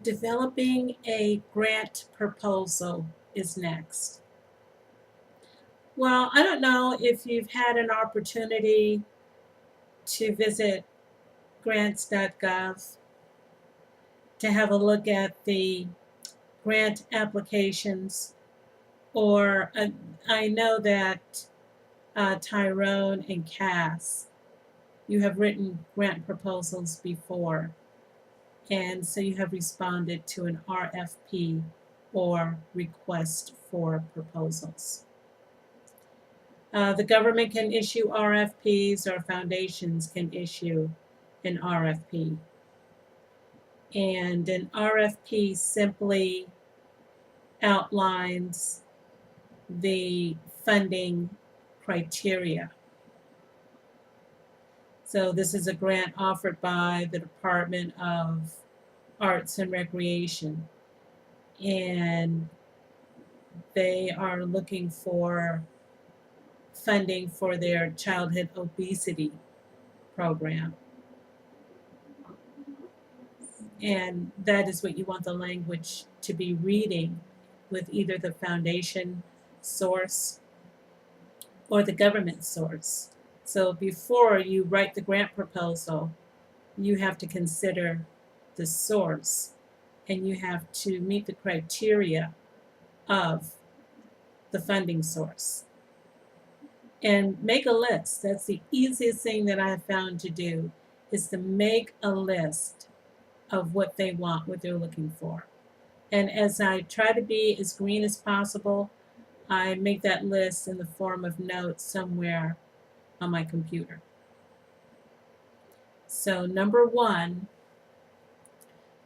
Developing a grant proposal is next. Well, I don't know if you've had an opportunity to visit grants.gov to have a look at the grant applications, or I know that Tyrone and Cass, you have written grant proposals before, and so you have responded to an RFP or request for proposals. The government can issue RFPs, or foundations can issue an RFP. And an RFP simply outlines the funding criteria. So this is a grant offered by the Department of Arts and Recreation, and they are looking for funding for their childhood obesity program. And that is what you want the language to be reading with either the foundation source or the government source. So before you write the grant proposal, you have to consider the source, and you have to meet the criteria of the funding source. And make a list. That's the easiest thing that I have found to do, is to make a list of what they want, what they're looking for. And as I try to be as green as possible, I make that list in the form of notes somewhere on my computer. So number one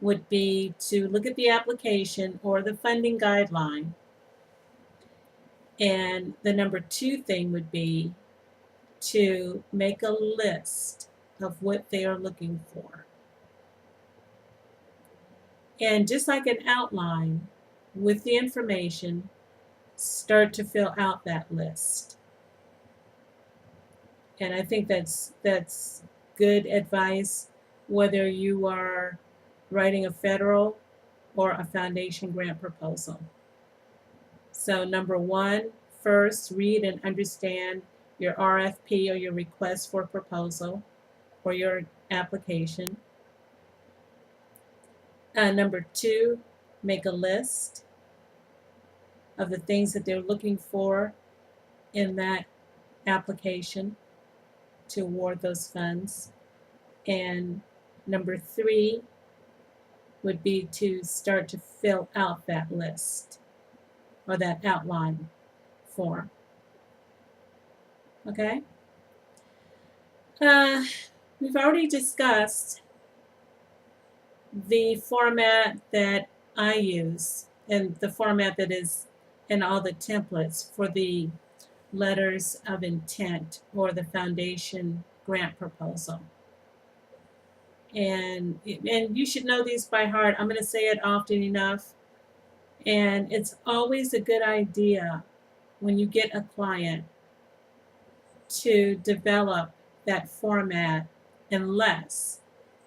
would be to look at the application or the funding guideline. And the number two thing would be to make a list of what they are looking for. And just like an outline, with the information, start to fill out that list. And I think that's good advice, whether you are writing a federal or a foundation grant proposal. So number one, first read and understand your RFP, or your request for proposal, or your application. Number two, make a list of the things that they're looking for in that application to award those funds. And number three would be to start to fill out that list, or that outline form. Okay? We've already discussed the format that I use, and the format that is in all the templates for the letters of intent or the foundation grant proposal. And you should know these by heart. I'm going to say it often enough. And it's always a good idea when you get a client to develop that format, unless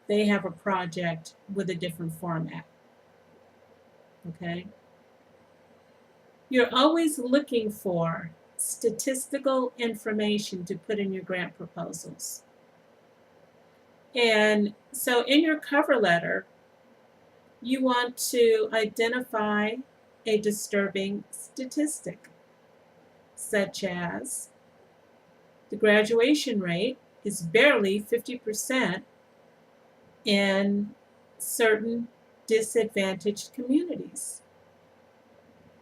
they have a project with a different format. Okay? You're always looking for statistical information to put in your grant proposals. And so in your cover letter, you want to identify a disturbing statistic, such as the graduation rate is barely 50% in certain disadvantaged communities.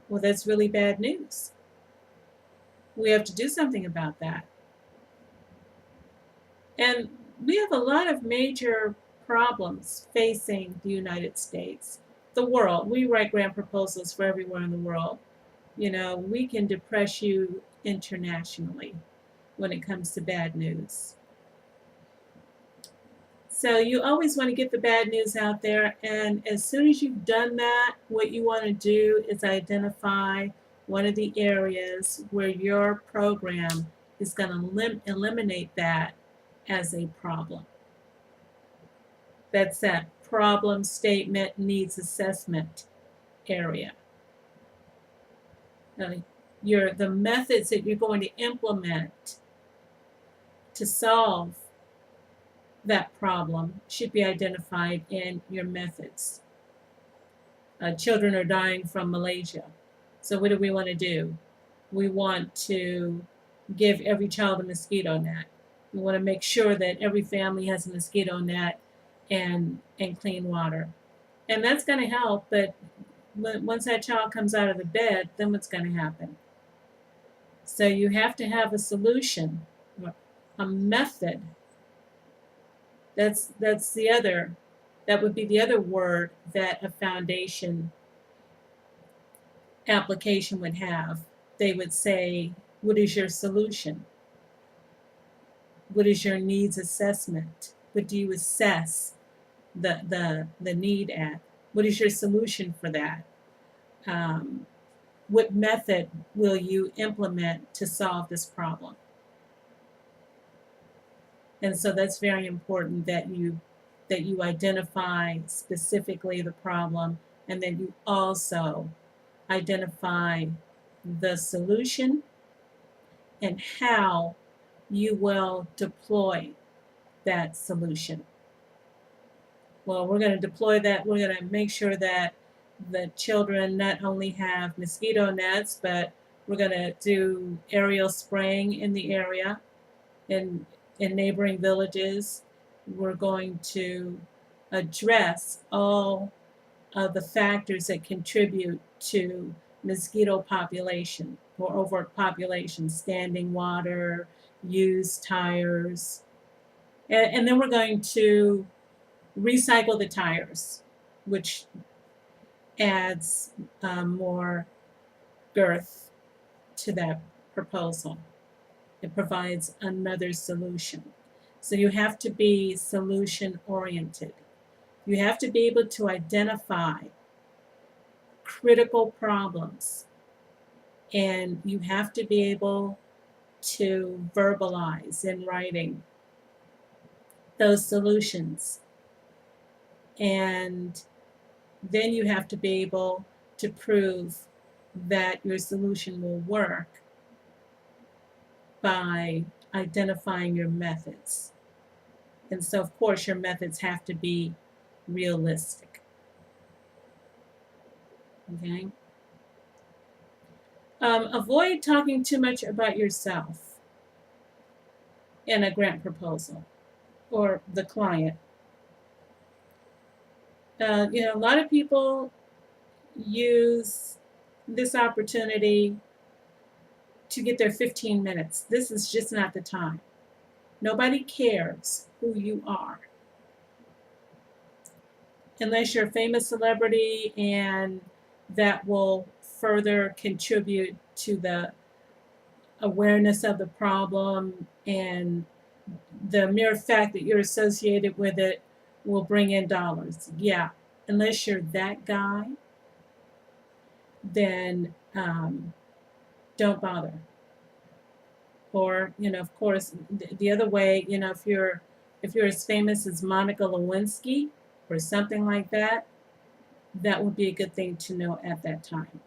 Well, that's really bad news. We have to do something about that. And we have a lot of major problems facing the United States, the world. We write grant proposals for everywhere in the world. You know, we can depress you internationally when it comes to bad news. So you always want to get the bad news out there, and as soon as you've done that, what you want to do is identify one of the areas where your program is going to eliminate that as a problem. That's that problem statement, needs assessment area. The methods that you're going to implement to solve that problem should be identified in your methods. Children are dying from Malaysia. So what do we want to do? We want to give every child a mosquito net. We want to make sure that every family has a mosquito net and clean water. And that's going to help, but once that child comes out of the bed, then what's going to happen? So you have to have a solution, a method. That would be the other word that a foundation application would have. They would say, what is your solution? What is your needs assessment? What do you assess the need at? What is your solution for that? What method will you implement to solve this problem? And so that's very important that you identify specifically the problem, and then you also identify the solution and how you will deploy that solution. Well, we're going to deploy that. We're going to make sure that the children not only have mosquito nets, but we're going to do aerial spraying in the area, in neighboring villages. We're going to address all of the factors that contribute to mosquito population or overpopulation, standing water, used tires. And then we're going to recycle the tires, which adds more girth to that proposal. It provides another solution. So you have to be solution oriented. You have to be able to identify critical problems, and you have to be able to verbalize in writing those solutions. And then you have to be able to prove that your solution will work by identifying your methods. And so, of course, your methods have to be realistic. Okay? Avoid talking too much about yourself in a grant proposal or the client. A lot of people use this opportunity to get their 15 minutes. This is just not the time. Nobody cares who you are. Unless you're a famous celebrity, and that will further contribute to the awareness of the problem, and the mere fact that you're associated with it will bring in dollars. Yeah, unless you're that guy, then don't bother. Or, of course, the other way, if you're as famous as Monica Lewinsky or something like that, that would be a good thing to know at that time.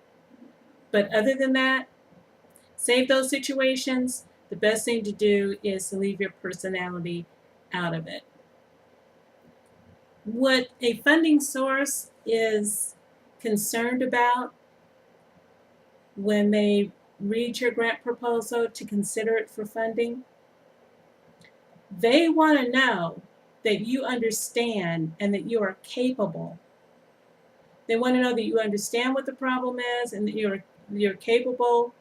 But other than that, save those situations. The best thing to do is to leave your personality out of it. What a funding source is concerned about when they read your grant proposal to consider it for funding, they want to know that you understand and that you are capable. They want to know that you understand what the problem is and that you're capable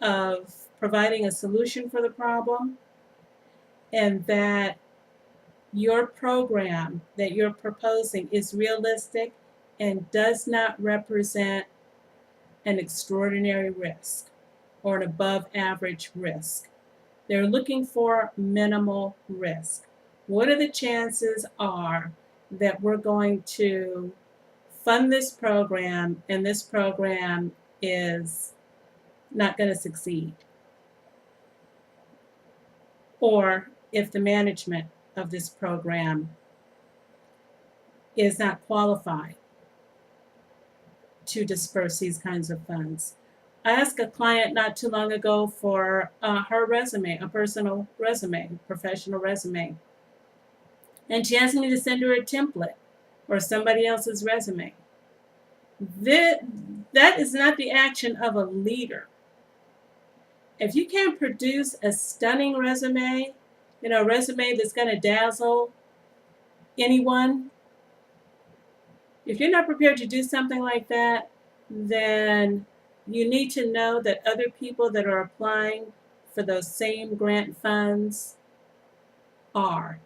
of providing a solution for the problem, and that your program that you're proposing is realistic and does not represent an extraordinary risk or an above average risk. They're looking for minimal risk. What are the chances are that we're going to fund this program and this program is not going to succeed? Or if the management of this program is not qualified to disperse these kinds of funds. I asked a client not too long ago for her resume, a personal resume, professional resume. And she asked me to send her a template or somebody else's resume. That is not the action of a leader. If you can't produce a stunning resume, a resume that's going to dazzle anyone, if you're not prepared to do something like that, then you need to know that other people that are applying for those same grant funds are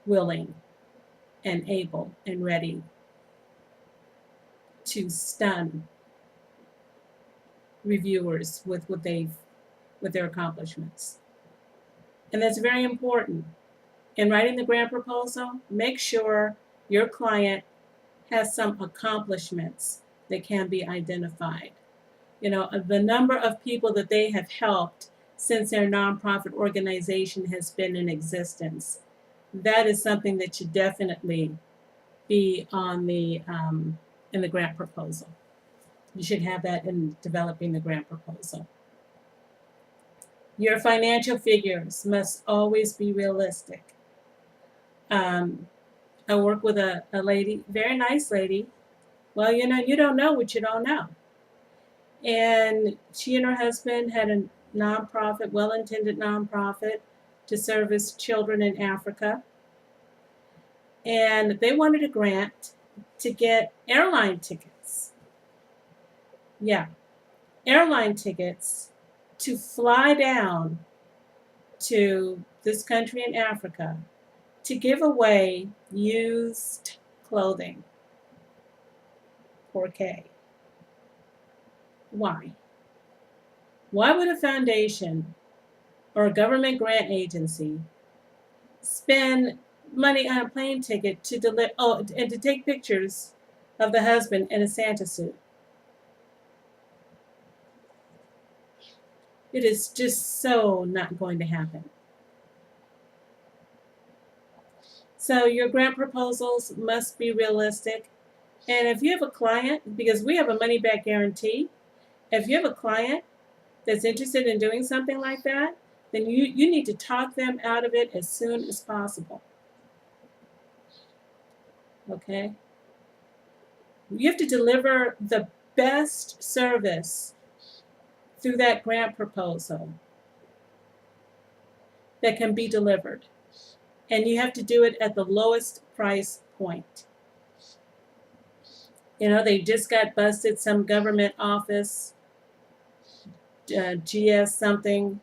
willing and able and ready to stun reviewers with their accomplishments. And that's very important. In writing the grant proposal, make sure your client has some accomplishments that can be identified. The number of people that they have helped since their nonprofit organization has been in existence. That is something that should definitely be on in the grant proposal. You should have that in developing the grant proposal. Your financial figures must always be realistic. I work with a lady, very nice lady. Well, you don't know what you don't know. And she and her husband had a nonprofit, well-intended nonprofit to service children in Africa. And they wanted a grant to get airline tickets. Yeah, airline tickets to fly down to this country in Africa to give away used clothing. 4K. Why? Why would a foundation or a government grant agency spend money on a plane ticket to deliver, and to take pictures of the husband in a Santa suit? It is just so not going to happen. So your grant proposals must be realistic. And if you have a client, because we have a money-back guarantee, if you have a client that's interested in doing something like that, then you need to talk them out of it as soon as possible. Okay? You have to deliver the best service through that grant proposal that can be delivered. And you have to do it at the lowest price point. They just got busted, some government office, GS something,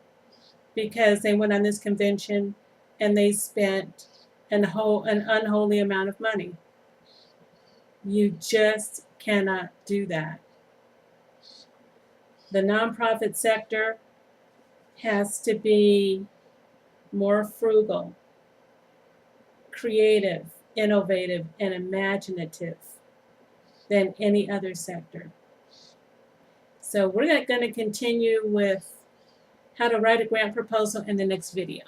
because they went on this convention and they spent an unholy amount of money. You just cannot do that. The nonprofit sector has to be more frugal, creative, innovative, and imaginative than any other sector. So we're going to continue with how to write a grant proposal in the next video.